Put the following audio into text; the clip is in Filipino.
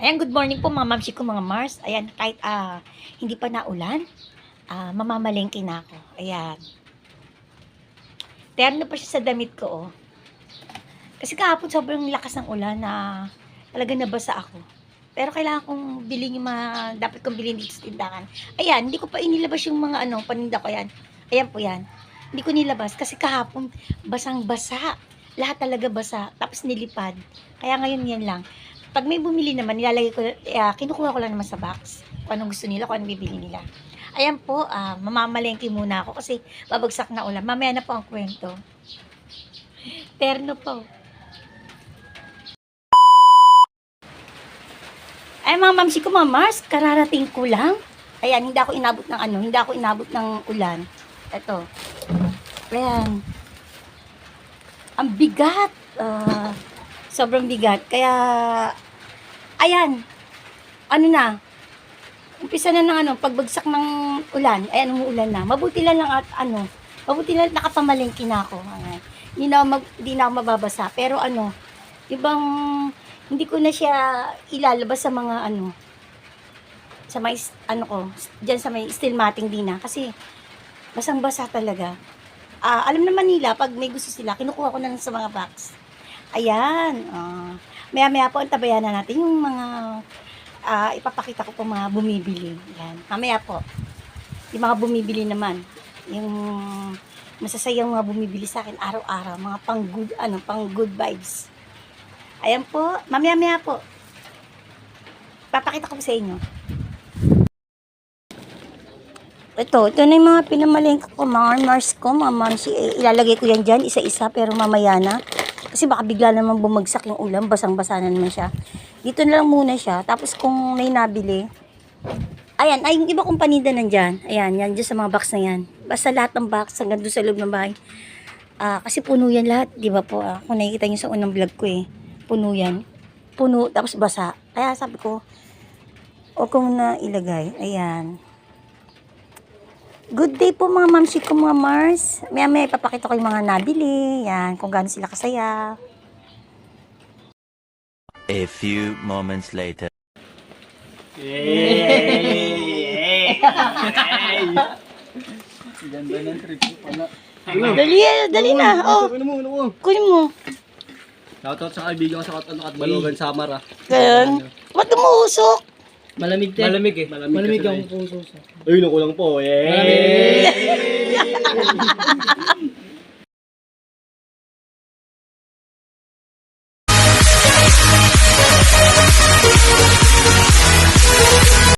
Ayan, good morning po mga mamsi ko, mga Mars. Ayan, kahit hindi pa naulan, mamamalengke na ako. Ayan. Terno pa siya sa damit ko, oh. Kasi kahapon sobrang lakas ng ulan na talaga nabasa ako. Pero kailangan kong bilhin yung mga dapat kong bilhin dito sa tindahan. Ayan, hindi ko pa inilabas yung mga paninda ko. Ayan. Ayan po yan. Hindi ko nilabas kasi kahapon basang-basa. Lahat talaga basa. Tapos nilipad. Kaya ngayon yan lang. Pag may bumili naman, nilalagay ko, kinukuha ko lang naman sa box. Kung anong gusto nila, kung anong bibili nila. Ayan po, mamamalengke muna ako kasi babagsak na ulan. Mamaya na po ang kwento. Terno po. Ay mga mamsi ko, mga Mars, kararating ko lang. Ayan, hindi ako inabot ng ulan. Ito. Ayan. Ang bigat. Sobrang bigat. Kaya, ayan. Ano na. Umpisa na ng pagbagsak ng ulan. Ayan, umuulan na. Mabuti lang nakapamalengke na ako. Ayan. Hindi na ako mababasa. Pero ibang hindi ko na siya ilalabas sa mga sa may diyan sa may steel matting din na kasi basang-basa talaga. Alam naman nila pag may gusto sila, kinukuha ko na sa mga box. Ayan. Maya-maya po antabayan na natin yung mga ipapakita ko po mga bumibili. Ayan. Mamaya po. Yung mga bumibili naman. Yung masasayang mga bumibili sa akin araw-araw, mga pang good vibes. Ayan po, mamaya-maya po. Papakita ko sa inyo. Ito na yung mga pinamalengke ko, mga Mars ko, mga mamsi. Ilalagay ko yan dyan, isa-isa, pero mamaya na. Kasi baka bigla naman bumagsak yung ulam, basang-basa na naman siya. Dito na lang muna siya, tapos kung may nabili, ayan, ay yung iba kong paninda nandyan. Ayan, yan, dyan sa mga box na yan. Basta lahat ng box, hanggang doon sa loob ng bahay. Kasi puno yan lahat, di ba po? Kung nakikita nyo sa unang vlog ko puno yan. Puno, tapos basa. Kaya sabi ko, huwag ko muna ilagay. Ayan. Good day po mga mamsi ko, mga Mars. Maya ipapakita ko yung mga nabili. Yan, kung gaano sila kasaya. A few moments later. Yay! Ganda ng trip ko pala. Dali na. Oh, kunin mo. Shoutout sa kaibigan ko sa Balogan Samara. Ganyan. Ba't umuusok? Malamig te. Malamig eh. Malamig ang puso sa. Ay, naku lang po. Yay!